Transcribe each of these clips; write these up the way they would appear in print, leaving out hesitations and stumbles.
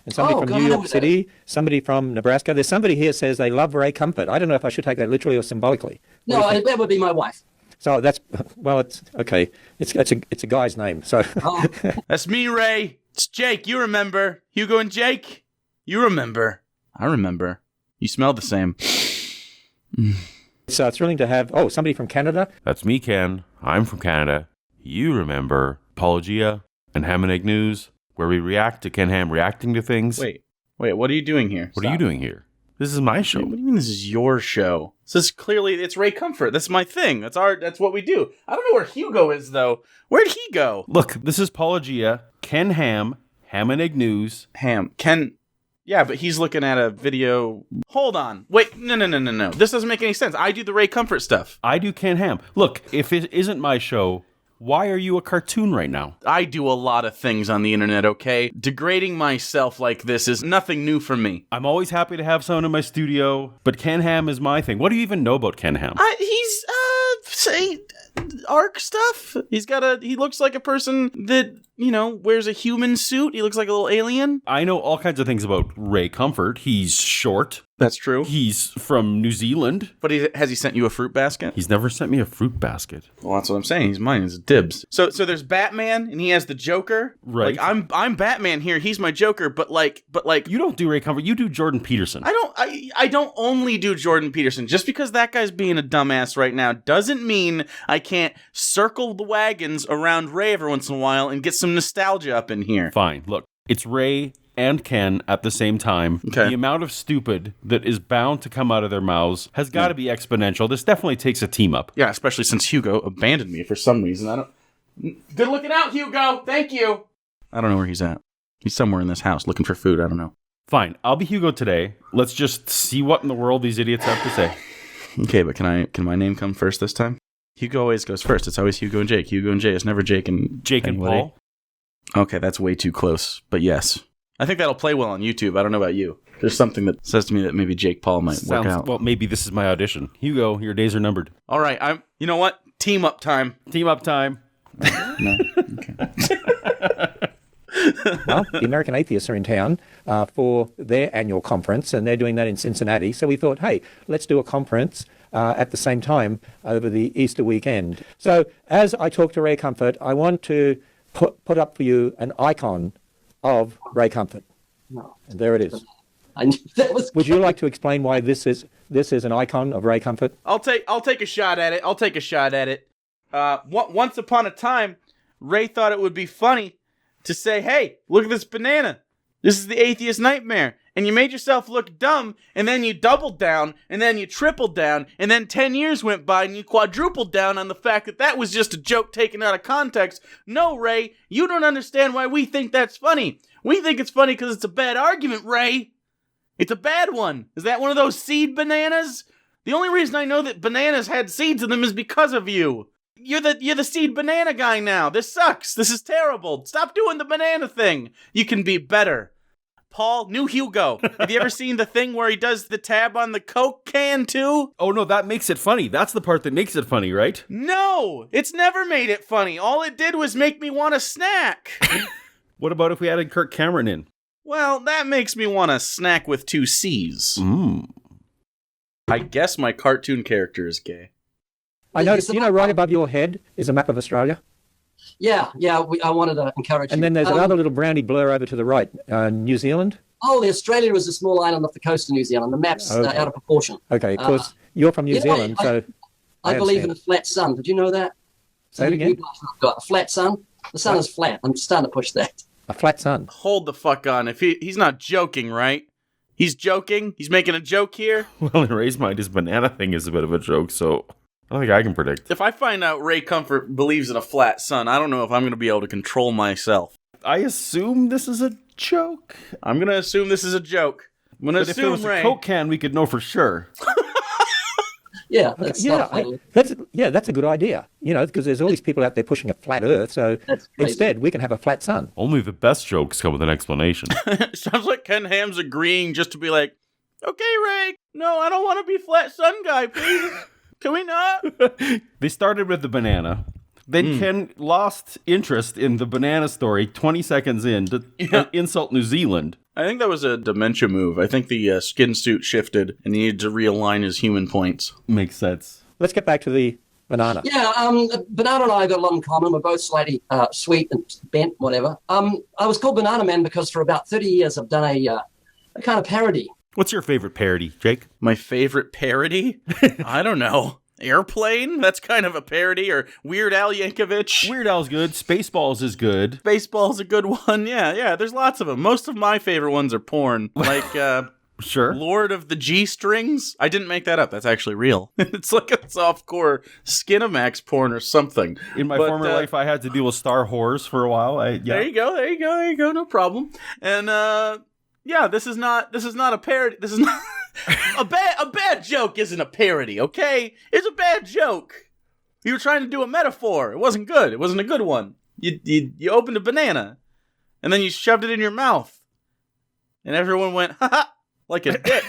and somebody from New York City, somebody from Nebraska. There's somebody here says they love Ray Comfort. I don't know if I should take that literally or symbolically. No, that would be my wife. So that's, well, it's okay. It's a guy's name. So That's me, Ray. It's Jake. You remember. Hugo and Jake. You remember. I remember. You smell the same. It's thrilling to have, somebody from Canada. That's me, Ken. I'm from Canada. You remember Paulogia and Ham and Egg News, where we react to Ken Ham reacting to things. Wait, what are you doing here? What are you doing here? This is my show. What do you mean this is your show? This is clearly, it's Ray Comfort. That's my thing. That's what we do. I don't know where Hugo is, though. Where'd he go? Look, this is Paulogia, Ken Ham, Ham and Egg News. Ken... Yeah, but he's looking at a video. Hold on. Wait, no. This doesn't make any sense. I do the Ray Comfort stuff. I do Ken Ham. Look, if it isn't my show, why are you a cartoon right now? I do a lot of things on the internet, okay? Degrading myself like this is nothing new for me. I'm always happy to have someone in my studio, but Ken Ham is my thing. What do you even know about Ken Ham? He's, Ark stuff. He looks like a person that, wears a human suit. He looks like a little alien. I know all kinds of things about Ray Comfort. He's short. That's true. He's from New Zealand. But has he sent you a fruit basket? He's never sent me a fruit basket. Well, that's what I'm saying. He's mine. He's dibs. So there's Batman, and he has the Joker. Right. Like, I'm Batman here. He's my Joker. But like, you don't do Ray Comfort. You do Jordan Peterson. I don't only do Jordan Peterson. Just because that guy's being a dumbass right now doesn't mean I can't circle the wagons around Ray every once in a while and get some nostalgia up in here. Fine. Look, it's Ray and Ken at the same time. Okay. The amount of stupid that is bound to come out of their mouths has got to be exponential. This definitely takes a team up. Yeah, especially since Hugo abandoned me for some reason. Good looking out, Hugo. Thank you. I don't know where he's at. He's somewhere in this house looking for food. I don't know. Fine. I'll be Hugo today. Let's just see what in the world these idiots have to say. Okay, but can my name come first this time? Hugo always goes first. It's always Hugo and Jake. Hugo and Jay. It's never Jake and Paul. Okay, that's way too close. But yes. I think that'll play well on YouTube. I don't know about you. There's something that says to me that maybe Jake Paul might work out. Well, maybe this is my audition. Hugo, your days are numbered. All right. You know what? Team up time. Team up time. No? Okay. Well, the American Atheists are in town for their annual conference, and they're doing that in Cincinnati. So we thought, hey, let's do a conference at the same time over the Easter weekend. So as I talk to Ray Comfort, I want to put up for you an icon of Ray Comfort. No. And there it is. I knew that was. Would you like to explain why this is an icon of Ray Comfort? I'll take a shot at it. Once upon a time, Ray thought it would be funny to say, hey, look at this banana. This is the atheist nightmare. And you made yourself look dumb, and then you doubled down, and then you tripled down, and then 10 years went by, and you quadrupled down on the fact that was just a joke taken out of context. No, Ray, you don't understand why we think that's funny. We think it's funny because it's a bad argument, Ray. It's a bad one. Is that one of those seed bananas? The only reason I know that bananas had seeds in them is because of you. You're the seed banana guy now. This sucks. This is terrible. Stop doing the banana thing. You can be better. Paul, new Hugo. Have you ever seen the thing where he does the tab on the Coke can too? Oh no, that makes it funny. That's the part that makes it funny, right? No, it's never made it funny. All it did was make me want a snack. What about if we added Kirk Cameron in? Well, that makes me want a snack with 2 C's. I guess my cartoon character is gay. I noticed, right above your head is a map of Australia. Yeah. I wanted to encourage you. And then there's another little brownie blur over to the right. New Zealand? Oh, the Australia is a small island off the coast of New Zealand. The map's out of proportion. Okay, of course, you're from New Zealand, so... I believe in a flat sun. Did you know that? Say it again. Got a flat sun. The sun is flat. I'm starting to push that. A flat sun. Hold the fuck on. If he's not joking, right? He's joking? He's making a joke here? Well, in Ray's mind, his banana thing is a bit of a joke, so... I don't think I can predict. If I find out Ray Comfort believes in a flat sun, I don't know if I'm going to be able to control myself. I assume this is a joke. I'm going to assume this is a joke. I'm going to assume if it was Ray. a Coke can, we could know for sure. Yeah, that's a good idea. Because there's all these people out there pushing a flat Earth. So instead, we can have a flat sun. Only the best jokes come with an explanation. Sounds like Ken Ham's agreeing just to be like, okay, Ray. No, I don't want to be flat sun guy, please. Can we not? They started with the banana. Then Ken lost interest in the banana story 20 seconds in to insult New Zealand. I think that was a dementia move. I think the skin suit shifted and he needed to realign his human points. Makes sense. Let's get back to the banana. Yeah, Banana and I got a lot in common. We're both slightly sweet and bent, whatever. I was called Bananaman because for about 30 years I've done a kind of parody. What's your favorite parody, Jake? My favorite parody? I don't know. Airplane? That's kind of a parody. Or Weird Al Yankovic. Weird Al's good. Spaceballs is good. Baseball's a good one. Yeah, there's lots of them. Most of my favorite ones are porn. Like, Sure. Lord of the G-Strings? I didn't make that up. That's actually real. It's like a softcore Skinamax porn or something. In my former life, I had to deal with star whores for a while. There you go. No problem. And, yeah, this is not a parody. This is not... a bad joke isn't a parody, okay? It's a bad joke. You were trying to do a metaphor. It wasn't good. It wasn't a good one. You opened a banana, and then you shoved it in your mouth. And everyone went, ha-ha, like a dick.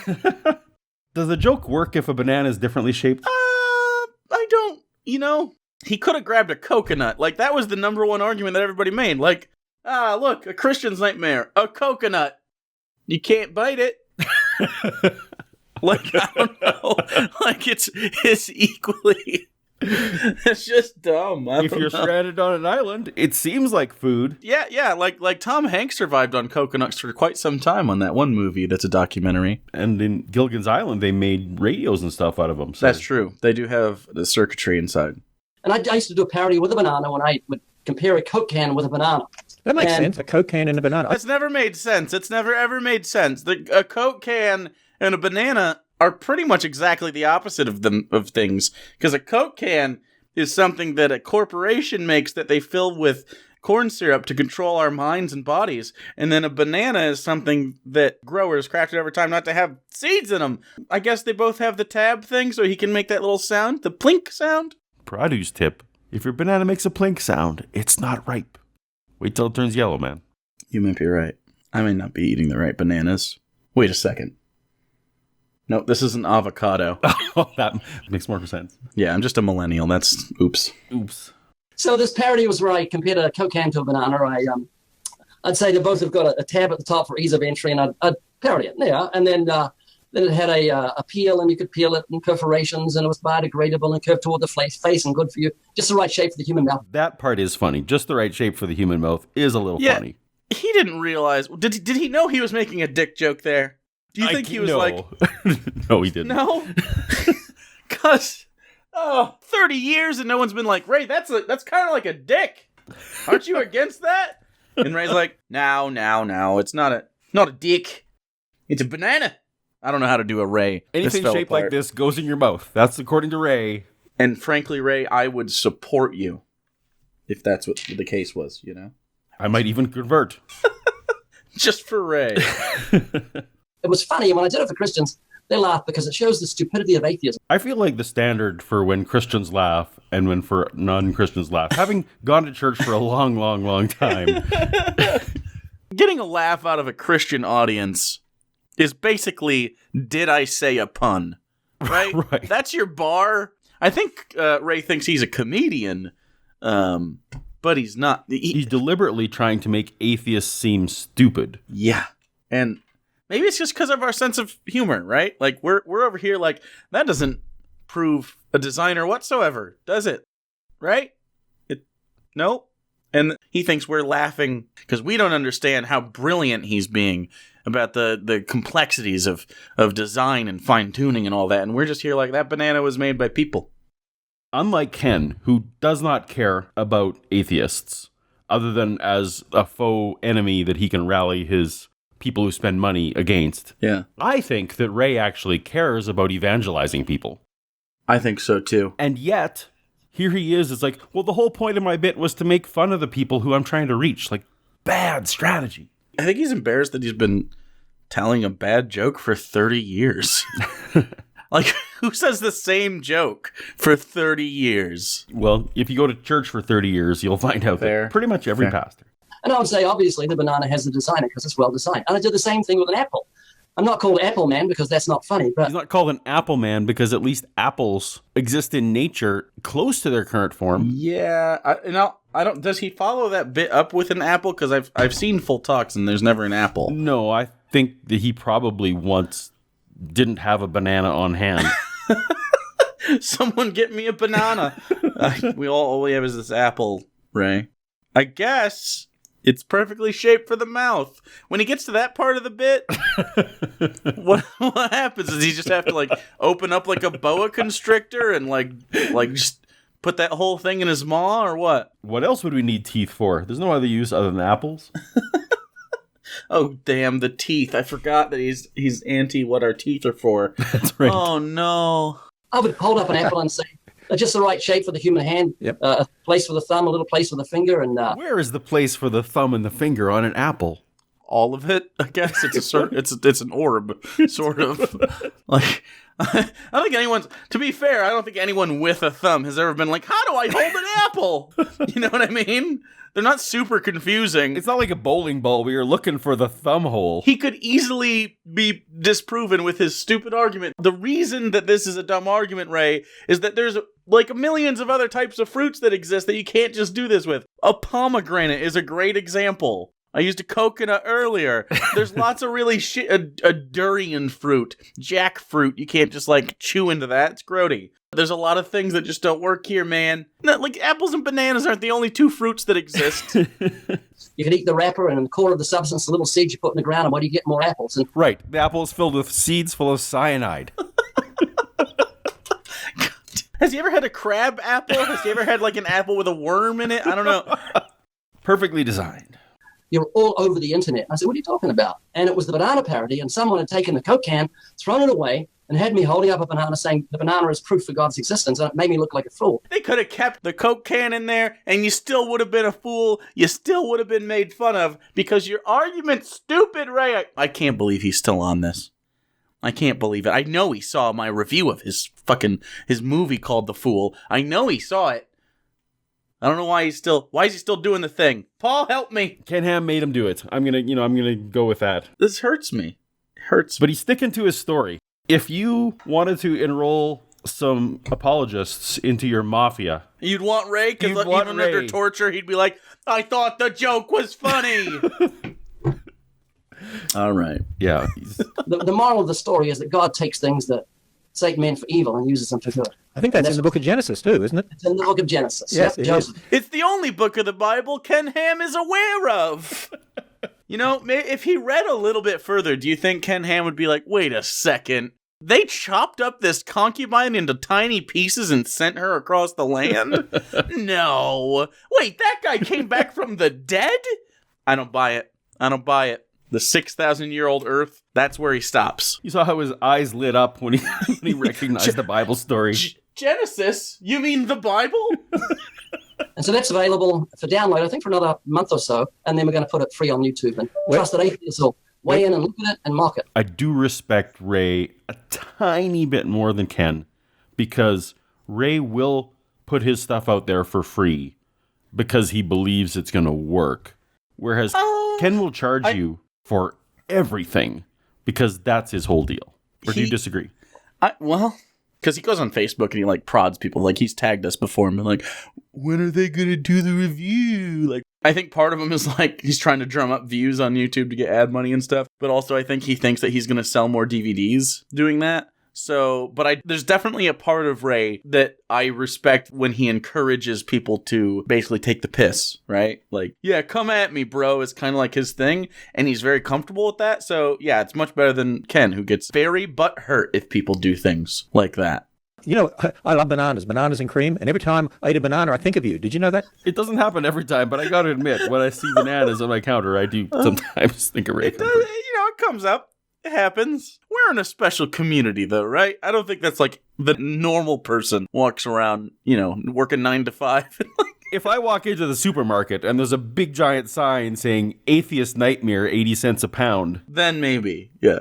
Does the joke work if a banana is differently shaped? I don't, he could have grabbed a coconut. Like, that was the number one argument that everybody made. Like, look, a Christian's nightmare, a coconut. You can't bite it. Like, I don't know. Like, it's equally... It's just dumb. If you're stranded on an island, it seems like food. Yeah. Like Tom Hanks survived on coconuts for quite some time on that one movie that's a documentary. And in Gilligan's Island, they made radios and stuff out of them. So. That's true. They do have the circuitry inside. And I used to do a parody with a banana when I would compare a Coke can with a banana. That makes sense. A Coke can and a banana. That's never made sense. It's never ever made sense. A Coke can and a banana are pretty much exactly the opposite of things. Because a Coke can is something that a corporation makes that they fill with corn syrup to control our minds and bodies. And then a banana is something that growers crafted over time not to have seeds in them. I guess they both have the tab thing so he can make that little sound, the plink sound. Produce tip. If your banana makes a plink sound, it's not ripe. Wait till it turns yellow, man. You might be right. I may not be eating the right bananas. Wait a second. No, this is an avocado. Oh, that makes more sense. Yeah, I'm just a millennial. That's oops. So this parody was where I compared a Coke can to a banana. I'd say they both have got a tab at the top for ease of entry, and I'd parody it. Yeah, and then it had a peel, and you could peel it, and perforations, and it was biodegradable and curved toward the face and good for you. Just the right shape for the human mouth. That part is funny. Just the right shape for the human mouth is a little funny. He didn't realize. Did he know he was making a dick joke there? Do you think he was like... No, he didn't. No? Because, 30 years and no one's been like, Ray, that's kind of like a dick. Aren't you against that? And Ray's like, no, it's not a dick. It's a banana. I don't know how to do a Ray. Anything shaped like this goes in your mouth. That's according to Ray. And frankly, Ray, I would support you if that's what the case was, I might even convert. Just for Ray. It was funny. When I did it for Christians, they laughed because it shows the stupidity of atheism. I feel like the standard for when Christians laugh and when for non-Christians laugh, having gone to church for a long, long, long time. Getting a laugh out of a Christian audience is basically, did I say a pun? Right? Right. That's your bar. I think Ray thinks he's a comedian, but he's not. He's deliberately trying to make atheists seem stupid. Yeah. And maybe it's just because of our sense of humor, right? Like, we're over here like, that doesn't prove a designer whatsoever, does it? Right? No? And he thinks we're laughing because we don't understand how brilliant he's being about the complexities of design and fine-tuning and all that. And we're just here like, that banana was made by people. Unlike Ken, who does not care about atheists, other than as a faux enemy that he can rally his people who spend money against. Yeah. I think that Ray actually cares about evangelizing people. I think so too. And yet, here he is, it's like, well, the whole point of my bit was to make fun of the people who I'm trying to reach. Like, bad strategy. I think he's embarrassed that he's been telling a bad joke for 30 years. Like, who says the same joke for 30 years? Well, if you go to church for 30 years, you'll find out that pretty much every pastor. And I would say, obviously, the banana has the designer because it's well designed. And I did the same thing with an apple. I'm not called Apple Man because that's not funny. But he's not called an Apple Man because at least apples exist in nature close to their current form. Yeah, I don't. Does he follow that bit up with an apple? Because I've seen full talks and there's never an apple. No, think that he probably once didn't have a banana on hand. Someone get me a banana. All we have is this apple, Ray. I guess it's perfectly shaped for the mouth. When he gets to that part of the bit, what happens? Does he just have to like open up like a boa constrictor and like just put that whole thing in his maw, or what? What else would we need teeth for? There's no other use other than apples. Oh, damn, the teeth. I forgot that he's anti what our teeth are for. That's right. Oh, no. I would hold up an apple and say, just the right shape for the human hand. Yep. A place for the thumb, a little place for the finger, and Where is the place for the thumb and the finger on an apple? All of it, I guess. It's an orb, sort of. Like, I don't think anyone's, to be fair, I don't think anyone with a thumb has ever been like, how do I hold an apple? You know what I mean? They're not super confusing. It's not like a bowling ball where you're looking for the thumb hole. He could easily be disproven with his stupid argument. The reason that this is a dumb argument, Ray, is that there's like millions of other types of fruits that exist that you can't just do this with. A pomegranate is a great example. I used a coconut earlier. There's lots of really a durian fruit, jackfruit. You can't just like chew into that. It's grody. There's a lot of things that just don't work here, man. No, like apples and bananas aren't the only two fruits that exist. you can eat the wrapper, and in the core of the substance, the little seeds you put in the ground, and why do you get more apples? And Right. The apple is filled with seeds full of cyanide. Has he ever had a crab apple? Has he ever had like an apple with a worm in it? I don't know. Perfectly designed. you're all over the internet. I said, what are you talking about? And it was the banana parody, and someone had taken the Coke can, thrown it away, and had me holding up a banana saying the banana is proof for God's existence, and it made me look like a fool. They could have kept the Coke can in there, and you still would have been a fool. You still would have been made fun of because your argument's stupid, Ray. I can't believe he's still on this. I can't believe it. I know he saw my review of his movie called The Fool. I know he saw it. I don't know why is he still doing the thing? Paul, help me. Ken Ham made him do it. I'm gonna go with that. This hurts me. It hurts me. But he's sticking to his story. If you wanted to enroll some apologists into your mafia, You'd want Ray? Because even under torture, he'd be like, I thought the joke was funny. All right. Yeah. The moral of the story is that God takes things that Satan meant for evil and uses them for good. I think that's in the book of Genesis too, isn't it? It's in the book of Genesis. Yes, Yep, it is. It's the only book of the Bible Ken Ham is aware of. You know, if he read a little bit further, do you think Ken Ham would be like, wait a second, they chopped up this concubine into tiny pieces and sent her across the land? No. Wait, that guy came back from the dead? I don't buy it. The 6,000-year-old Earth, that's where he stops. You saw how his eyes lit up when he recognized the Bible story. Genesis? You mean the Bible? And so that's available for download, I think, for another month or so, and then we're going to put it free on YouTube. And trust that atheists will weigh in and look at it and mock it. I do respect Ray a tiny bit more than Ken, because Ray will put his stuff out there for free because he believes it's going to work. Whereas Ken will charge you for everything because that's his whole deal. Or do you disagree? Well, because he goes on Facebook and he like prods people. Like he's tagged us before and been like, when are they going to do the review? Like, I think part of him is like he's trying to drum up views on YouTube to get ad money and stuff. But also I think he thinks that he's going to sell more DVDs doing that. So, but there's definitely a part of Ray that I respect when he encourages people to basically take the piss, right? Like, yeah, come at me, bro, is kind of like his thing, and he's very comfortable with that. So, yeah, it's much better than Ken, who gets very butthurt if people do things like that. You know, I love bananas and cream, and every time I eat a banana, I think of you. Did you know that? It doesn't happen every time, but I got to admit, when I see bananas on my counter, I do sometimes think of Ray. It comes up. It happens. We're in a special community, though, right? I don't think that's like the normal person walks around, working 9 to 5. If I walk into the supermarket and there's a big giant sign saying Atheist Nightmare, 80 cents a pound. Then maybe, yeah.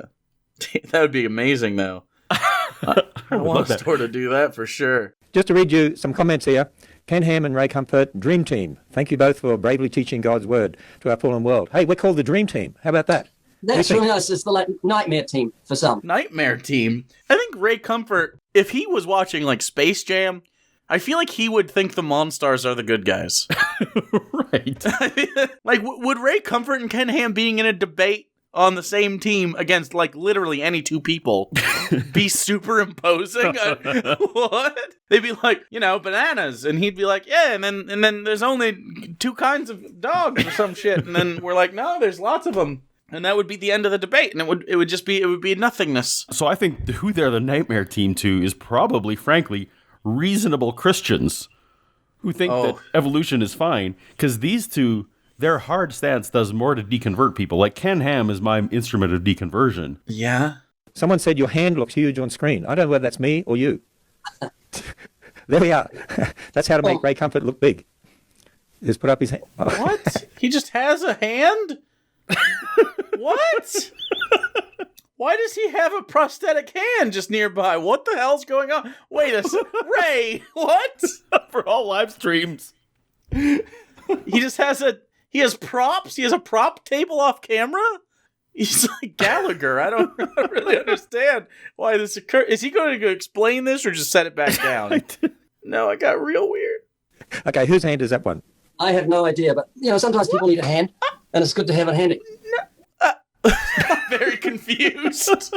That would be amazing, though. I want a store to do that for sure. Just to read you some comments here. Ken Ham and Ray Comfort, Dream Team. Thank you both for bravely teaching God's word to our fallen world. Hey, we're called the Dream Team. How about that? That's really nice. It's the nightmare team for some. Nightmare team. I think Ray Comfort, if he was watching like Space Jam, I feel like he would think the Monstars are the good guys. Right. Like, would Ray Comfort and Ken Ham being in a debate on the same team against like literally any two people be superimposing? What? They'd be like, bananas, and he'd be like, yeah, and then there's only two kinds of dogs or some shit, and then we're like, no, there's lots of them. And that would be the end of the debate, and it would be nothingness. So I think who they're the nightmare team to is probably, frankly, reasonable Christians who think that evolution is fine, because these two, their hard stance does more to deconvert people. Like Ken Ham is my instrument of deconversion. Yeah. Someone said your hand looks huge on screen. I don't know whether that's me or you. There we are. That's how to make Ray Comfort look big. Just put up his hand. What? He just has a hand? What? Why does he have a prosthetic hand just nearby? What the hell's going on? Wait a second. Ray, what? For all live streams. He has props? He has a prop table off camera? He's like Gallagher. I don't really understand why this occurred. Is he going to explain this or just set it back down? No, it got real weird. Okay, whose hand is that one? I have no idea, but sometimes people need a hand, and it's good to have it handy. I'm very confused.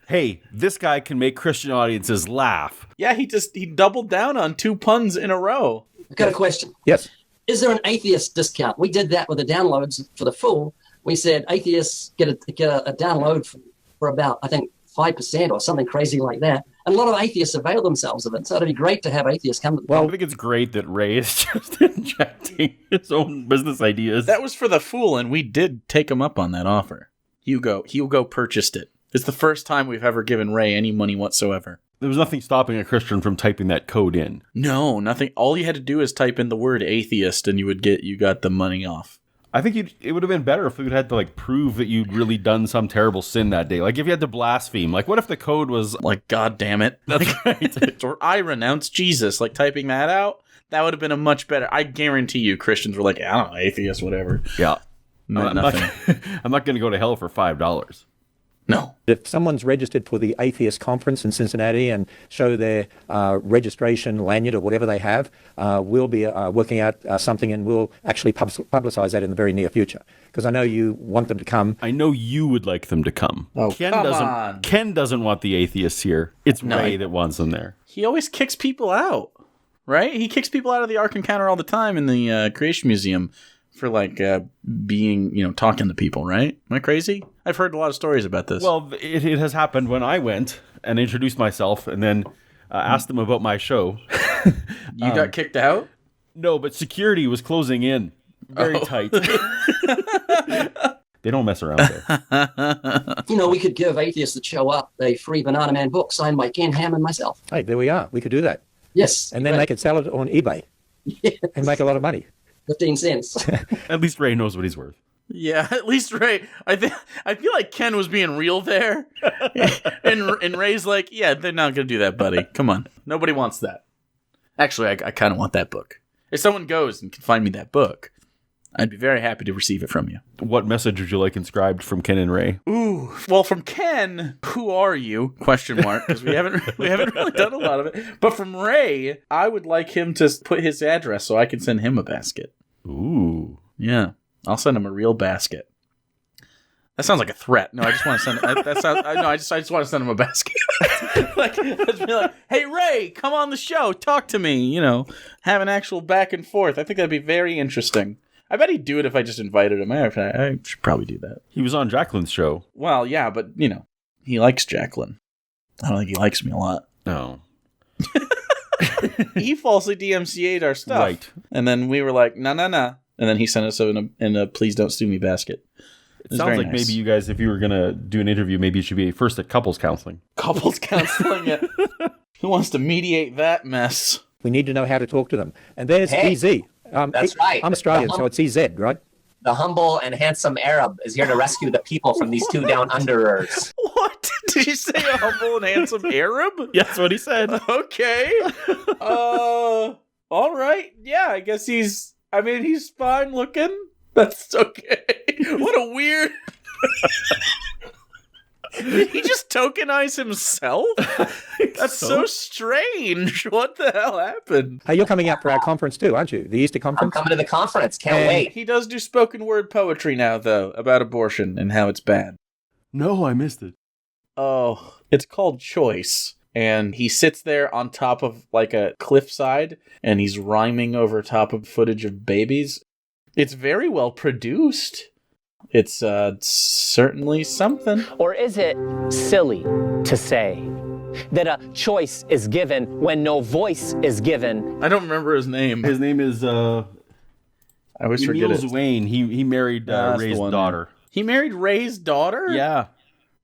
Hey, this guy can make Christian audiences laugh. Yeah, he doubled down on 2 puns in a row. I've got a question. Yes. Is there an atheist discount? We did that with the downloads for the full. We said atheists get a download for about, I think, 5% or something crazy like that. And a lot of atheists avail themselves of it. So it'd be great to have atheists come to the Well, I think it's great that Ray is just injecting his own business ideas. That was for the Fool, and we did take him up on that offer. Hugo purchased it. It's the first time we've ever given Ray any money whatsoever. There was nothing stopping a Christian from typing that code in. No, nothing. All you had to do is type in the word atheist, and you got the money off. I think it would have been better if we had to prove that you'd really done some terrible sin that day. Like if you had to blaspheme. Like what if the code was like, God damn it. That's right. Or I renounce Jesus. Like typing that out, that would have been a much better. I guarantee you Christians were like, I don't know, atheist, whatever. Yeah. Nothing. I'm not going to go to hell for $5. No. If someone's registered for the Atheist Conference in Cincinnati and show their registration lanyard or whatever they have, we'll be working out something, and we'll actually publicize that in the very near future. Because I know you want them to come. I know you would like them to come. Oh, come on. Ken doesn't want the atheists here. It's Ray that wants them there. He always kicks people out, right? He kicks people out of the Ark Encounter all the time in the Creation Museum for being, talking to people, right? Am I crazy? I've heard a lot of stories about this. Well, it has happened when I went and introduced myself and then asked them about my show. You got kicked out? No, but security was closing in very tight. They don't mess around there. We could give atheists that show up a free Bananaman book signed by Ken Ham and myself. Hey, there we are. We could do that. Yes. And then they could sell it on eBay and make a lot of money. 15 cents. At least Ray knows what he's worth. Yeah, at least Ray. I feel like Ken was being real there, and Ray's like, yeah, they're not gonna do that, buddy. Come on, nobody wants that. Actually, I kind of want that book. If someone goes and can find me that book, I'd be very happy to receive it from you. What message would you like inscribed from Ken and Ray? Ooh, well, from Ken, who are you? Question mark, because we haven't really done a lot of it. But from Ray, I would like him to put his address so I can send him a basket. Ooh, yeah, I'll send him a real basket. That sounds like a threat. No, I just want to send. I just want to send him a basket. Let's be like, hey Ray, come on the show, talk to me. Have an actual back and forth. I think that'd be very interesting. I bet he'd do it if I just invited him. I should probably do that. He was on Jacqueline's show. Well, yeah, but he likes Jacqueline. I don't think he likes me a lot. No. He falsely DMCA'd our stuff. Right. And then we were like, no. And then he sent us in a please don't sue me basket. It sounds like maybe you guys, if you were going to do an interview, maybe you should be first at couples counseling. Couples counseling, yeah. Who wants to mediate that mess? We need to know how to talk to them. And there's EZ. That's right. I'm Australian, so it's EZ, right? The humble and handsome Arab is here to rescue the people from these two down-underers. What? Did you say a humble and handsome Arab? Yes, that's what he said. Okay. All right. Yeah, I guess he's fine looking. That's okay. What a weird... Did he just tokenize himself? That's so strange. What the hell happened? Hey, you're coming out for our conference too, aren't you? The Easter I'm conference? coming to the conference. Can't And wait. He does do spoken word poetry now, though, about abortion and how it's bad. No, I missed it. Oh, it's called Choice. And he sits there on top of like a cliffside and he's rhyming over top of footage of babies. It's very well produced. It's certainly something. Or is it silly to say that a choice is given when no voice is given? I don't remember his name. His name is I always forget Emil it. Wayne. He married That's the Ray's one. daughter. He married Ray's daughter? Yeah.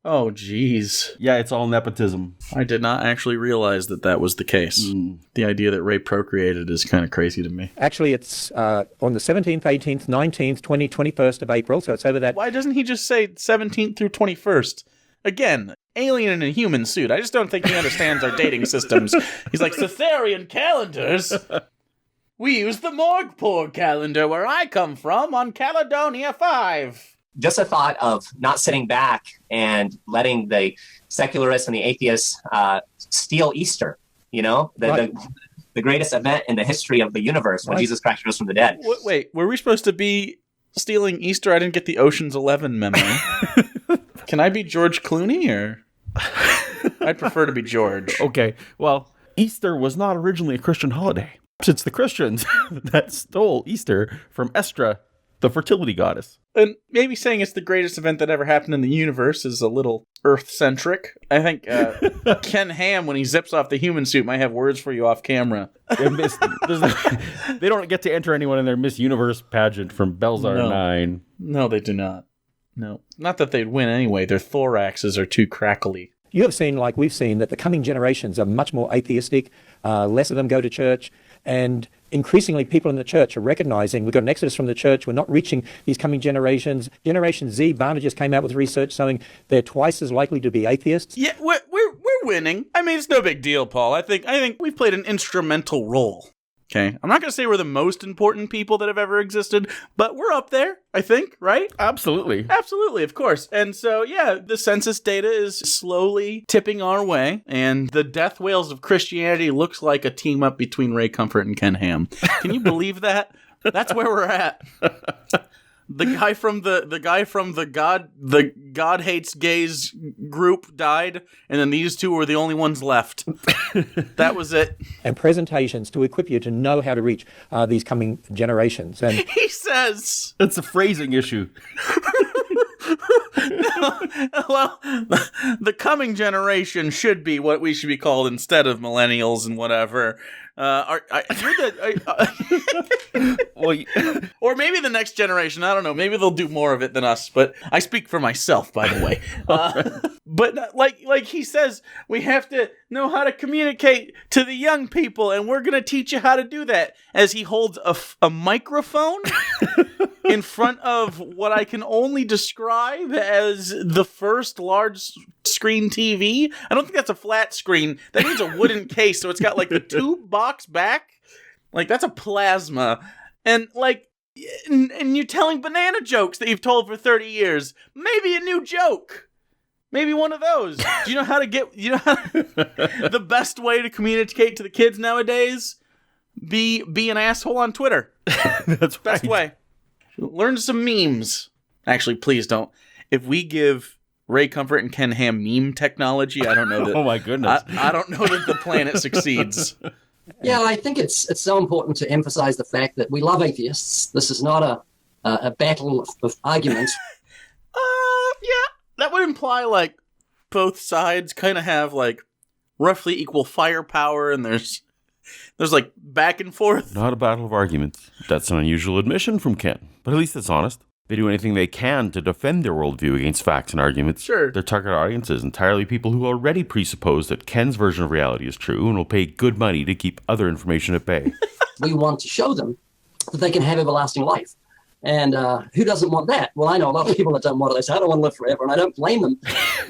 Oh, jeez. Yeah, it's all nepotism. I did not actually realize that was the case. The idea that Ray procreated is kind of crazy to me. actually, it's on the 17th, 18th, 19th, 20th, 21st of April, so it's over that. Why doesn't he just say 17th through 21st? Again, alien in a human suit. I just don't think he understands our dating systems. He's like, Caesarean calendars? We use the Morgpore calendar where I come from on Caledonia 5. Just a thought of not sitting back and letting the secularists and the atheists steal Easter, Right. the greatest event in the history of the universe when Right. Jesus Christ rose from the dead. Wait, were we supposed to be stealing Easter? I didn't get the Ocean's 11 memo. Can I be George Clooney, or? I'd prefer to be George. Okay, well, Easter was not originally a Christian holiday. It's the Christians that stole Easter from Estra, the fertility goddess. And maybe saying it's the greatest event that ever happened in the universe is a little Earth-centric. I think Ken Ham, when he zips off the human suit, might have words for you off camera. They don't get to enter anyone in their Miss Universe pageant from Belzar No. 9. No, they do not. No. Not that they'd win anyway. Their thoraxes are too crackly. You have seen, like we've seen, that the coming generations are much more atheistic. Less of them go to church. And increasingly, people in the church are recognizing we've got an exodus from the church. We're not reaching these coming generations. Generation Z, Barna just came out with research showing they're twice as likely to be atheists. Yeah, we're winning. I mean, it's no big deal, Paul. I think we've played an instrumental role. Okay, I'm not going to say we're the most important people that have ever existed, but we're up there, I think, right? Absolutely. Absolutely, of course. And so, yeah, the census data is slowly tipping our way, and the death whales of Christianity looks like a team up between Ray Comfort and Ken Ham. Can you believe that? That's where we're at. The guy from the God Hates Gays group died, and then these two were the only ones left. That was it. And presentations to equip you to know how to reach these coming generations. And He says, It's a phrasing issue. well, the coming generation should be what we should be called instead of millennials and whatever. Or maybe the next generation. I don't know. Maybe they'll do more of it than us. But I speak for myself, by the way. But like he says, we have to know how to communicate to the young people, and we're gonna teach you how to do that. As he holds a microphone in front of what I can only describe as the first large screen TV. I don't think that's a flat screen. That needs a wooden case, so it's got like the tube box back. Like, that's a plasma. And and you're telling banana jokes that you've told for 30 years. Maybe a new joke. Maybe one of those. Do you know how to the best way to communicate to the kids nowadays? Be an asshole on Twitter. That's right. Best way. Learn some memes. Actually, please don't. If we give Ray Comfort and Ken Ham meme technology, I don't know that. Oh my goodness. I don't know that the planet succeeds. Yeah, I think it's so important to emphasize the fact that we love atheists. This is not a battle of arguments. Yeah, that would imply like both sides kind of have like roughly equal firepower, and there's like back and forth. Not a battle of arguments. That's an unusual admission from Ken, but at least it's honest. They do anything they can to defend their worldview against facts and arguments. Sure. Their target audience is entirely people who already presuppose that Ken's version of reality is true and will pay good money to keep other information at bay. We want to show them that they can have everlasting life. And who doesn't want that? Well, I know a lot of people that don't want it. They say, I don't want to live forever, and I don't blame them.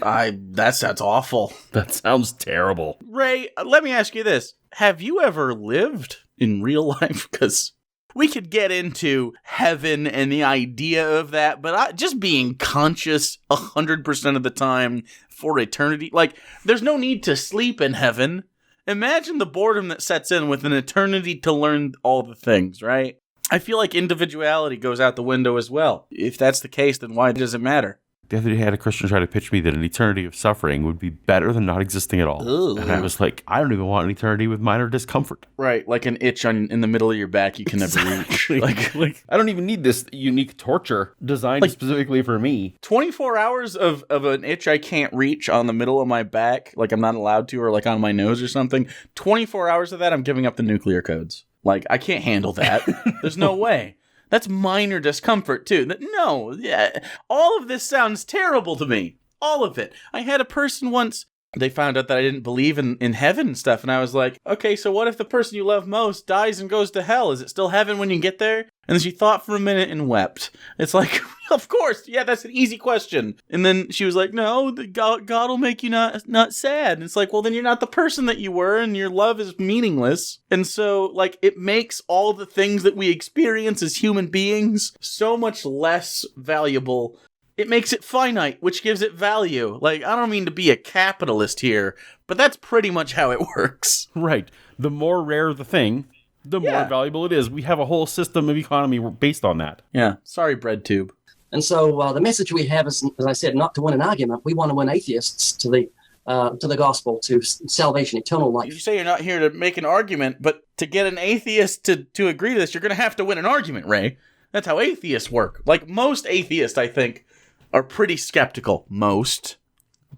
That sounds awful. That sounds terrible. Ray, let me ask you this. Have you ever lived in real life? Because we could get into heaven and the idea of that, but just being conscious 100% of the time for eternity, like, there's no need to sleep in heaven. Imagine the boredom that sets in with an eternity to learn all the things, right? I feel like individuality goes out the window as well. If that's the case, then why does it matter? The other day, I had a Christian try to pitch me that an eternity of suffering would be better than not existing at all. Ooh. And I was like, I don't even want an eternity with minor discomfort. Right, like an itch in the middle of your back you can never reach. Like I don't even need this unique torture designed specifically for me. 24 hours of an itch I can't reach on the middle of my back, like I'm not allowed to, or like on my nose or something. 24 hours of that, I'm giving up the nuclear codes. Like, I can't handle that. There's no way. That's minor discomfort, too. No, yeah, all of this sounds terrible to me. All of it. I had a person once, they found out that I didn't believe in heaven and stuff, and I was like, okay, so what if the person you love most dies and goes to hell? Is it still heaven when you get there? And then she thought for a minute and wept. It's like, of course, yeah, that's an easy question. And then she was like, no, God will make you not sad. And it's like, well, then you're not the person that you were, and your love is meaningless. And so, like, it makes all the things that we experience as human beings so much less valuable. It makes it finite, which gives it value. Like, I don't mean to be a capitalist here, but that's pretty much how it works. Right. The more rare the thing, the more valuable it is. We have a whole system of economy based on that. Yeah. Sorry, BreadTube. And so the message we have is, as I said, not to win an argument. We want to win atheists to the gospel, to salvation, eternal life. You say you're not here to make an argument, but to get an atheist to agree to this, you're going to have to win an argument, Ray. That's how atheists work. Like, most atheists, I think, are pretty skeptical.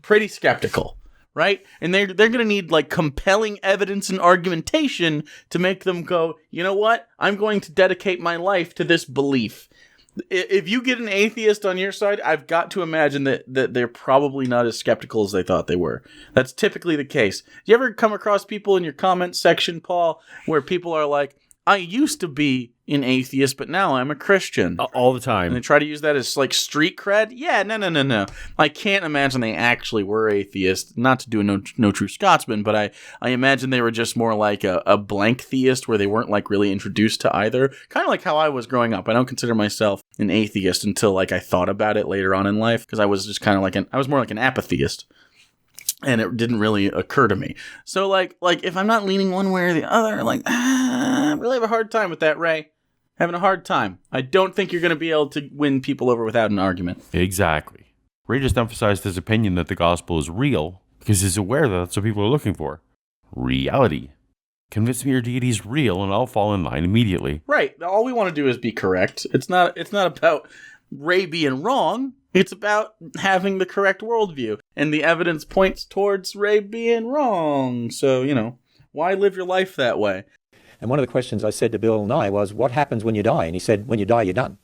Pretty skeptical. Right? And they're going to need, like, compelling evidence and argumentation to make them go, you know what? I'm going to dedicate my life to this belief. If you get an atheist on your side, I've got to imagine that they're probably not as skeptical as they thought they were. That's typically the case. Do you ever come across people in your comment section, Paul, where people are like, I used to be an atheist, but now I'm a Christian. All the time. And they try to use that as, like, street cred? Yeah, no. I can't imagine they actually were atheists. Not to do a no true Scotsman, but I imagine they were just more like a blank theist where they weren't, like, really introduced to either. Kind of like how I was growing up. I don't consider myself an atheist until, like, I thought about it later on in life, because I was just kind of like I was more like an apatheist. And it didn't really occur to me. So, like if I'm not leaning one way or the other, like, I really have a hard time with that, Ray. Having a hard time. I don't think you're going to be able to win people over without an argument. Exactly. Ray just emphasized his opinion that the gospel is real because he's aware that that's what people are looking for. Reality. Convince me your deity is real and I'll fall in line immediately. Right. All we want to do is be correct. It's not about Ray being wrong. It's about having the correct worldview. And the evidence points towards Ray being wrong. So, why live your life that way? And one of the questions I said to Bill Nye was, what happens when you die? And he said, when you die, you're done.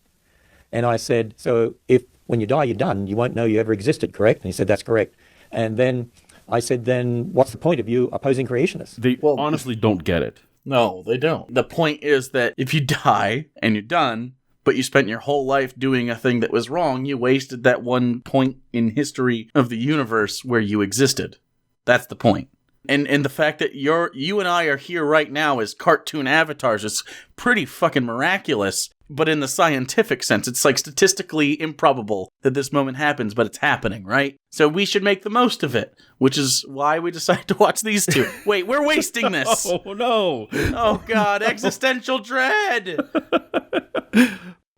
And I said, so if when you die, you're done, you won't know you ever existed, correct? And he said, that's correct. And then I said, then what's the point of you opposing creationists? They honestly don't get it. No, they don't. The point is that if you die and you're done, but you spent your whole life doing a thing that was wrong, you wasted that one point in history of the universe where you existed. That's the point. And the fact that you and I are here right now as cartoon avatars is pretty fucking miraculous. But in the scientific sense, it's like statistically improbable that this moment happens, but it's happening, right? So we should make the most of it, which is why we decided to watch these two. Wait, we're wasting this. Oh, no. Oh, God, existential dread.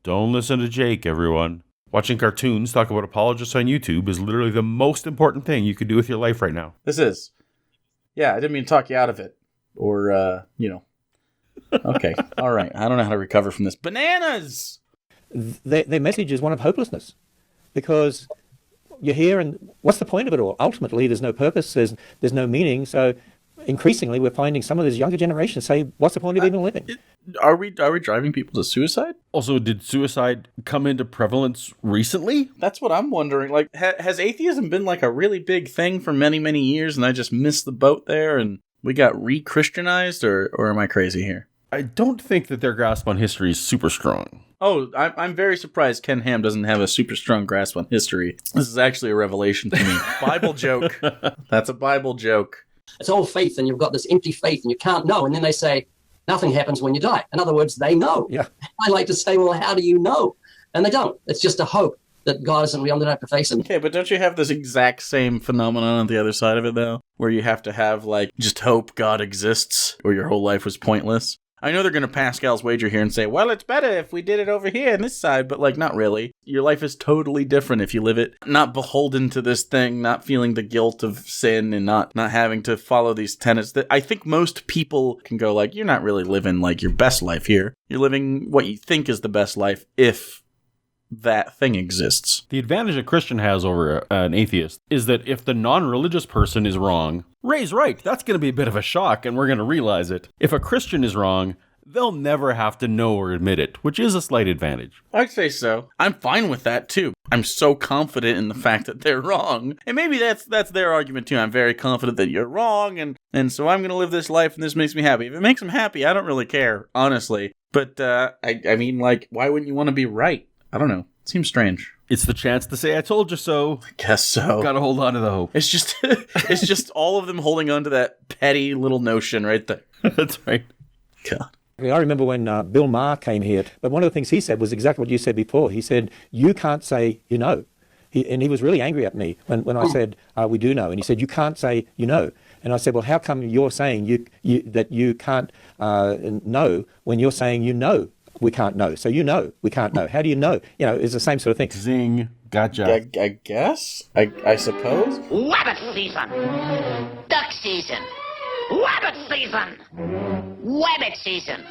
Don't listen to Jake, everyone. Watching cartoons talk about apologists on YouTube is literally the most important thing you could do with your life right now. This is. Yeah, I didn't mean to talk you out of it. Or, Okay, all right. I don't know how to recover from this. Bananas! Their message is one of hopelessness. Because you're here and what's the point of it all? Ultimately, there's no purpose, there's no meaning. So increasingly, we're finding some of this younger generation say, what's the point of even living? Are we driving people to suicide? Also, did suicide come into prevalence recently? That's what I'm wondering. Like, has atheism been like a really big thing for many, many years and I just missed the boat there and we got re-Christianized, or am I crazy here? I don't think that their grasp on history is super strong. Oh, I'm very surprised Ken Ham doesn't have a super strong grasp on history. This is actually a revelation to me. Bible joke. That's a Bible joke. It's all faith, and you've got this empty faith, and you can't know. And then they say, Nothing happens when you die. In other words, they know. Yeah. I like to say, well, how do you know? And they don't. It's just a hope that God isn't real and they don't have to face him. Okay, but don't you have this exact same phenomenon on the other side of it, though? Where you have to have, like, just hope God exists, or your whole life was pointless? I know they're going to Pascal's wager here and say, well, it's better if we did it over here on this side, but, like, not really. Your life is totally different if you live it not beholden to this thing, not feeling the guilt of sin, and not having to follow these tenets. That I think most people can go, like, you're not really living, like, your best life here. You're living what you think is the best life if that thing exists. The advantage a Christian has over an atheist is that if the non-religious person is wrong, Ray's right. That's going to be a bit of a shock, and we're going to realize it. If a Christian is wrong, they'll never have to know or admit it, which is a slight advantage. I'd say so. I'm fine with that, too. I'm so confident in the fact that they're wrong. And maybe that's their argument, too. I'm very confident that you're wrong, and so I'm going to live this life, and this makes me happy. If it makes them happy, I don't really care, honestly. But, I mean, like, why wouldn't you want to be right? I don't know. It seems strange. It's the chance to say, I told you so. I guess so. Gotta hold on to the hope. It's just all of them holding on to that petty little notion right there. That's right. God. I remember when Bill Maher came here, but one of the things he said was exactly what you said before. He said, you can't say you know. And he was really angry at me when I said, we do know. And he said, you can't say you know. And I said, well, how come you're saying that you can't know when you're saying you know? We can't know. So you know, we can't know. How do you know? You know, it's the same sort of thing. Zing. Gotcha. I guess? I suppose? Rabbit season! Duck season! Rabbit season! Rabbit season!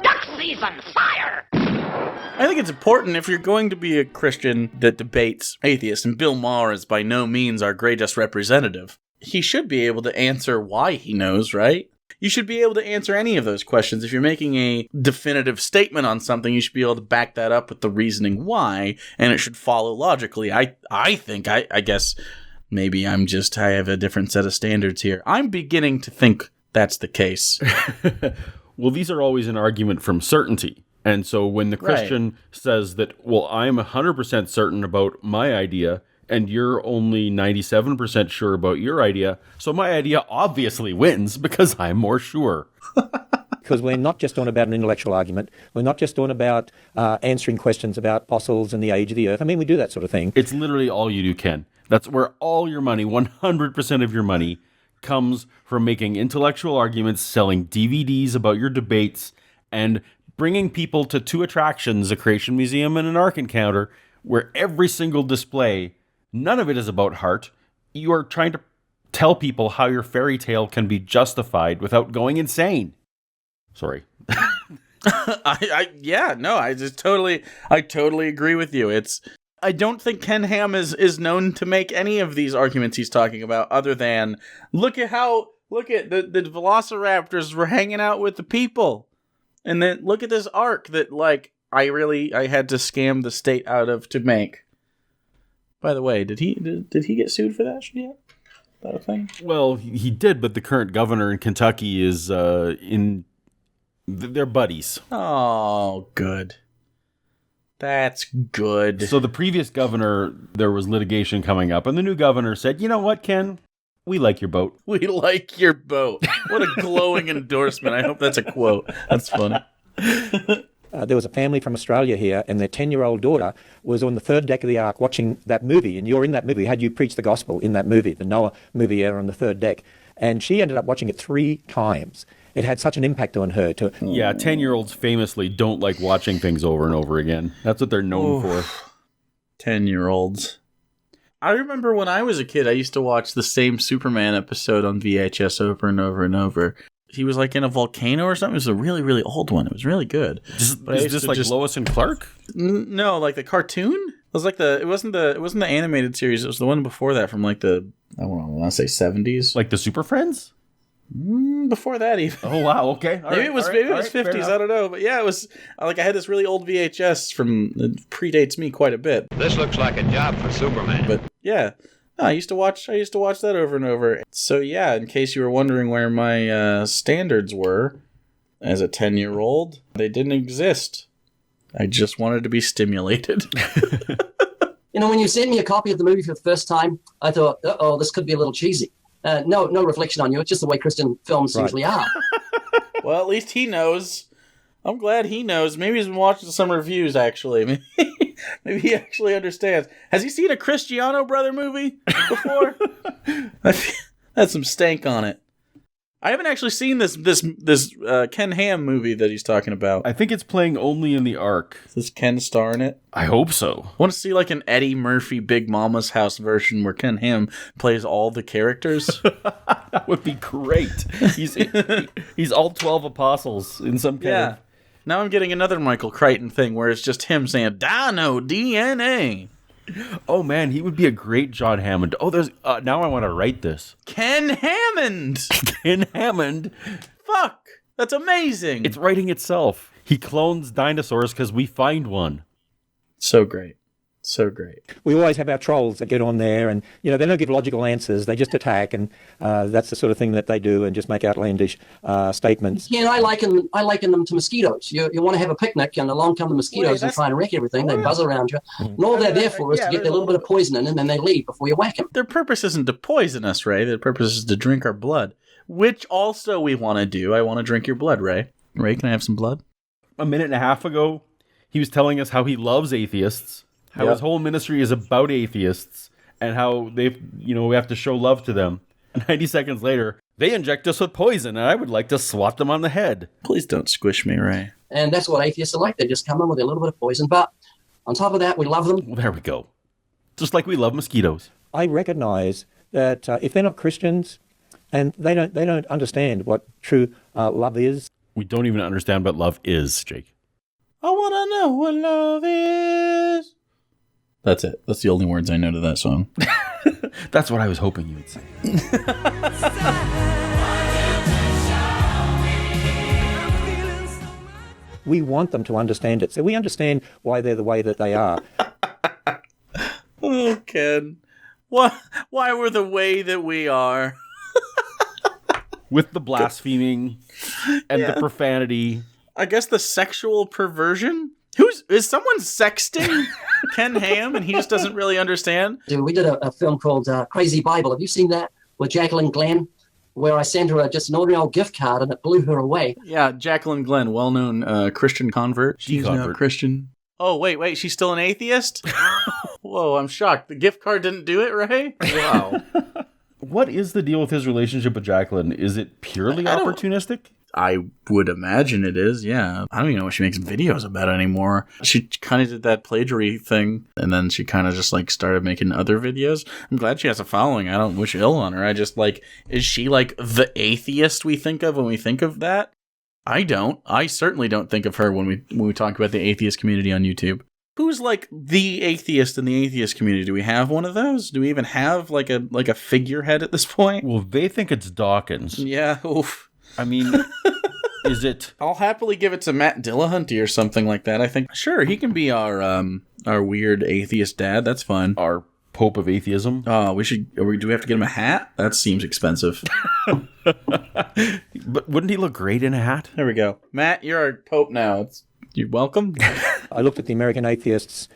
Duck season! Fire! I think it's important if you're going to be a Christian that debates atheists, and Bill Maher is by no means our greatest representative, he should be able to answer why he knows, right? You should be able to answer any of those questions. If you're making a definitive statement on something, you should be able to back that up with the reasoning why, and it should follow logically. I think, I guess, maybe I have a different set of standards here. I'm beginning to think that's the case. Well, these are always an argument from certainty. And so when the Christian says that, well, I'm 100% certain about my idea, and you're only 97% sure about your idea, so my idea obviously wins because I'm more sure. Because we're not just on about an intellectual argument. We're not just on about answering questions about fossils and the age of the Earth. I mean, we do that sort of thing. It's literally all you do, Ken. That's where all your money, 100% of your money, comes from making intellectual arguments, selling DVDs about your debates, and bringing people to two attractions, a Creation Museum and an Ark Encounter, where every single display, none of it is about heart. You are trying to tell people how your fairy tale can be justified without going insane. Sorry. I totally agree with you. I don't think Ken Ham is known to make any of these arguments he's talking about other than look at the velociraptors were hanging out with the people. And then look at this ark that like I had to scam the state out of to make. By the way, did he get sued for that yet? That a thing? Well, he did, but the current governor in Kentucky is they're buddies. Oh, good. That's good. So the previous governor, there was litigation coming up, and the new governor said, you know what, Ken? We like your boat. We like your boat. What a glowing endorsement. I hope that's a quote. That's funny. There was a family from Australia here, and their 10-year-old daughter was on the third deck of the Ark watching that movie, and you're in that movie. Had you preached the gospel in that movie, the Noah movie there on the third deck? And she ended up watching it 3 times. It had such an impact on her. Yeah, 10-year-olds famously don't like watching things over and over again. That's what they're known for. 10-year-olds. I remember when I was a kid, I used to watch the same Superman episode on VHS over and over and over. He was like in a volcano or something. It was a really, really old one. It was really good. Is this like Lois and Clark? No, like the cartoon. It was like it wasn't the animated series. It was the one before that from like the I want to say 70s. Like the Super Friends? Before that even. Oh wow, okay. Maybe it was 50s. I don't know, but yeah, it was like I had this really old VHS from it predates me quite a bit. This looks like a job for Superman. But yeah, no, I used to watch that over and over. So yeah, in case you were wondering where my standards were as a 10-year-old, they didn't exist. I just wanted to be stimulated. You know, when you sent me a copy of the movie for the first time, I thought, this could be a little cheesy. No reflection on you. It's just the way Christian films usually are. Well, at least he knows. I'm glad he knows. Maybe he's been watching some reviews, actually. Maybe he actually understands. Has he seen a Cristiano Brother movie before? That's some stank on it. I haven't actually seen this Ken Ham movie that he's talking about. I think it's playing only in the Ark. Does Ken star in it? I hope so. I want to see like an Eddie Murphy Big Mama's House version where Ken Ham plays all the characters. That would be great. He's all 12 apostles in some kind of... Now I'm getting another Michael Crichton thing where it's just him saying, Dino DNA. Oh man, he would be a great John Hammond. Oh, there's now I want to write this. Ken Hammond. Ken Hammond. Fuck, that's amazing. It's writing itself. He clones dinosaurs because we find one. So great. So great. We always have our trolls that get on there and, they don't give logical answers. They just attack, and that's the sort of thing that they do, and just make outlandish statements. Yeah, and I liken them to mosquitoes. You want to have a picnic, and along come the mosquitoes and try and wreck everything. They buzz around you. And all they're there for is to get their little bit of poison in, and then they leave before you whack them. Their purpose isn't to poison us, Ray. Their purpose is to drink our blood, which also we want to do. I want to drink your blood, Ray. Ray, can I have some blood? A minute and a half ago, he was telling us how he loves atheists. How his whole ministry is about atheists and how we have to show love to them. And 90 seconds later, they inject us with poison and I would like to swat them on the head. Please don't squish me, Ray. And that's what atheists are like. They just come in with a little bit of poison. But on top of that, we love them. Well, there we go. Just like we love mosquitoes. I recognize that if they're not Christians and they don't understand what true love is. We don't even understand what love is, Jake. I want to know what love is. That's it. That's the only words I know to that song. That's what I was hoping you would say. We want them to understand it. So we understand why they're the way that they are. Oh, Ken. Why we're the way that we are? With the blaspheming and the profanity. I guess the sexual perversion? Is someone sexting Ken Ham and he just doesn't really understand? Dude, we did a film called Crazy Bible. Have you seen that with Jacqueline Glenn? Where I sent her just an ordinary old gift card and it blew her away. Yeah, Jacqueline Glenn, well-known Christian convert. She's not Christian. Oh, wait, she's still an atheist? Whoa, I'm shocked. The gift card didn't do it, Ray? Wow. What is the deal with his relationship with Jacqueline? Is it purely opportunistic? I would imagine it is, yeah. I don't even know what she makes videos about anymore. She kind of did that plagiary thing, and then she kind of just, started making other videos. I'm glad she has a following. I don't wish ill on her. I just, is she, the atheist we think of when we think of that? I don't. I certainly don't think of her when we talk about the atheist community on YouTube. Who's, the atheist in the atheist community? Do we have one of those? Do we even have, a figurehead at this point? Well, they think it's Dawkins. Yeah, oof. I mean, is it? I'll happily give it to Matt Dillahunty or something like that. I think sure he can be our weird atheist dad. That's fun. Our Pope of Atheism. Oh, do we have to get him a hat? That seems expensive. But wouldn't he look great in a hat? There we go. Matt, you're our Pope now. You're welcome. I looked at the American Atheists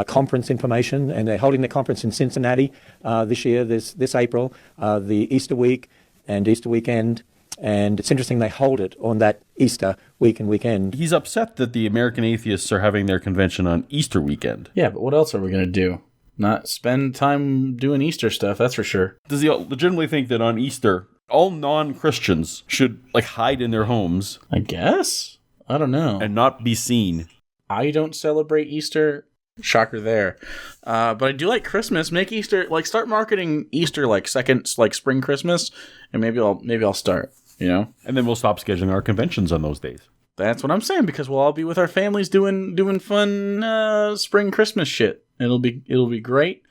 conference information, and they're holding the conference in Cincinnati this year, this April, the Easter week and Easter weekend. And it's interesting they hold it on that Easter week and weekend. He's upset that the American Atheists are having their convention on Easter weekend. Yeah, but what else are we going to do? Not spend time doing Easter stuff, that's for sure. Does he legitimately think that on Easter, all non-Christians should, hide in their homes? I guess. I don't know. And not be seen. I don't celebrate Easter. Shocker there. But I do like Christmas. Make Easter, start marketing Easter second, spring Christmas, and maybe I'll start. And then we'll stop scheduling our conventions on those days. That's what I'm saying, because we'll all be with our families doing fun spring Christmas shit. It'll be great.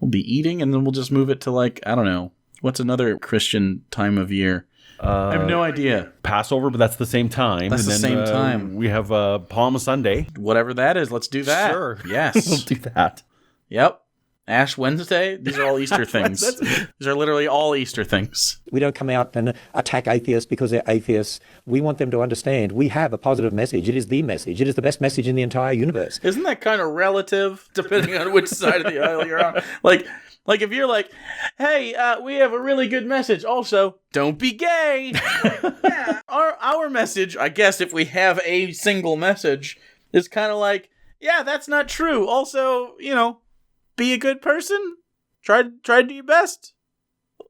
We'll be eating, and then we'll just move it to I don't know, what's another Christian time of year? I have no idea. Passover, but that's the same time. That's the same time. We have Palm Sunday. Whatever that is, let's do that. Sure. Yes. We'll do that. Yep. Ash Wednesday. These are all Easter things. These are literally all Easter things. We don't come out and attack atheists because they're atheists. We want them to understand we have a positive message. It is the message. It is the best message in the entire universe. Isn't that kind of relative, depending on which side of the aisle you're on? Like if you're like, hey, we have a really good message. Also, don't be gay. Yeah, our message, I guess, if we have a single message, is kind of like, yeah, that's not true. Also, be a good person. Try to do your best.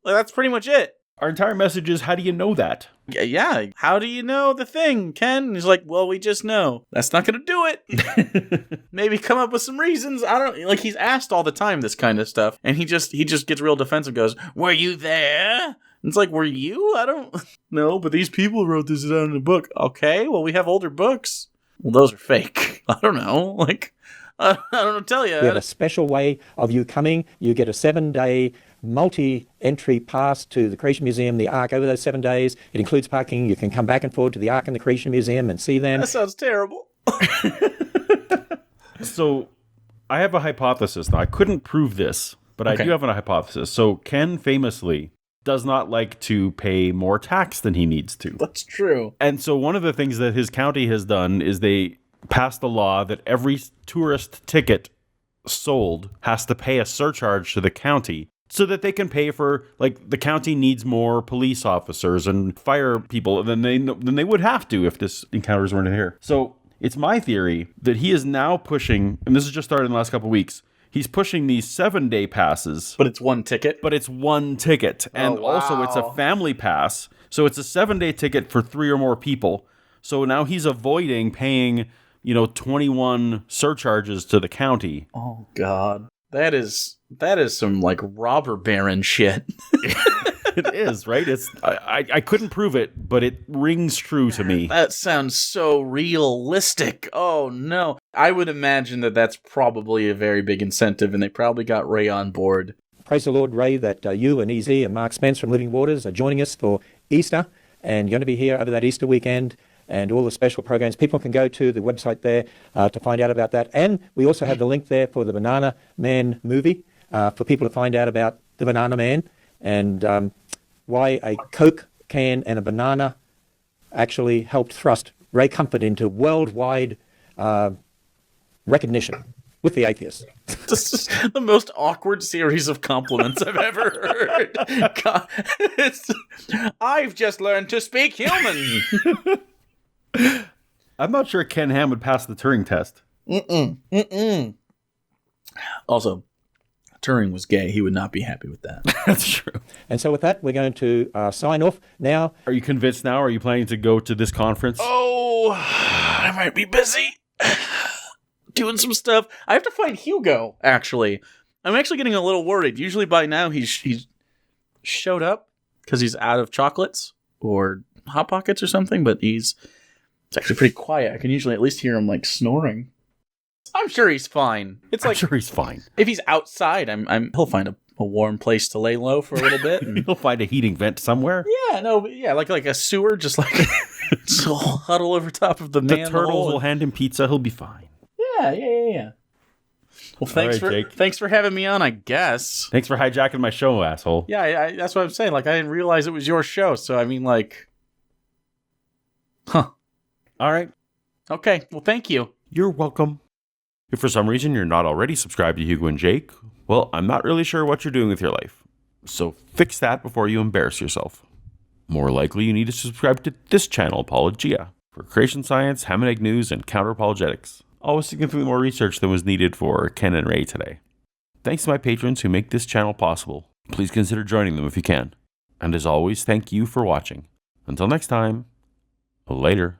Like, that's pretty much it. Our entire message is, how do you know that? Yeah. How do you know the thing, Ken? And he's like, well, we just know. That's not going to do it. Maybe come up with some reasons. I don't like. He's asked all the time this kind of stuff, and he just gets real defensive. Goes, were you there? And it's like, were you? I don't know, but these people wrote this down in a book. Okay, well, we have older books. Well, those are fake. I don't know. Like, I don't know what to tell you. We have a special way of you coming. You get a 7-day multi-entry pass to the Creation Museum, the Ark, over those 7 days. It includes parking. You can come back and forth to the Ark and the Creation Museum and see them. That sounds terrible. So I have a hypothesis. Now, I couldn't prove this, but I do have a hypothesis. So Ken famously does not like to pay more tax than he needs to. That's true. And so one of the things that his county has done is they passed a law that every tourist ticket sold has to pay a surcharge to the county so that they can pay for, like, the county needs more police officers and fire people than they would have to if this encounters weren't here. So it's my theory that he is now pushing, and this has just started in the last couple of weeks, he's pushing these 7-day passes. But it's one ticket? But it's one ticket. And also it's a family pass. So it's a 7-day ticket for 3 or more people. So now he's avoiding paying, 21 surcharges to the county. Oh, God. That is some, like, robber baron shit. It is, right? I couldn't prove it, but it rings true to me. That sounds so realistic. Oh, no. I would imagine that that's probably a very big incentive, and they probably got Ray on board. Praise the Lord, Ray, that you and EZ and Mark Spence from Living Waters are joining us for Easter, and you're going to be here over that Easter weekend, and all the special programs. People can go to the website there to find out about that. And we also have the link there for the Bananaman movie for people to find out about the Bananaman and why a Coke can and a banana actually helped thrust Ray Comfort into worldwide recognition with the atheists. This is the most awkward series of compliments I've ever heard. God, I've just learned to speak human. I'm not sure Ken Ham would pass the Turing test. Also, Turing was gay. He would not be happy with that. That's true. And so with that, we're going to sign off now. Are you convinced now? Are you planning to go to this conference? Oh, I might be busy doing some stuff. I have to find Hugo, actually. I'm actually getting a little worried. Usually by now he's showed up because he's out of chocolates or Hot Pockets or something, but it's actually pretty quiet. I can usually at least hear him, like, snoring. I'm sure he's fine. I'm sure he's fine. If he's outside, he'll find a warm place to lay low for a little bit. And he'll find a heating vent somewhere. Yeah, like a sewer, just like so huddle over top of the man. The turtles will hand him pizza. He'll be fine. Yeah. Well, thanks for having me on, I guess. Thanks for hijacking my show, asshole. Yeah, that's what I'm saying. Like, I didn't realize it was your show, so I mean, like, huh. All right. Okay. Well, thank you. You're welcome. If for some reason you're not already subscribed to Hugo and Jake, well, I'm not really sure what you're doing with your life. So fix that before you embarrass yourself. More likely, you need to subscribe to this channel, Paulogia, for creation science, ham and egg news, and counter-apologetics. Always significantly more research than was needed for Ken and Ray today. Thanks to my patrons who make this channel possible. Please consider joining them if you can. And as always, thank you for watching. Until next time, later.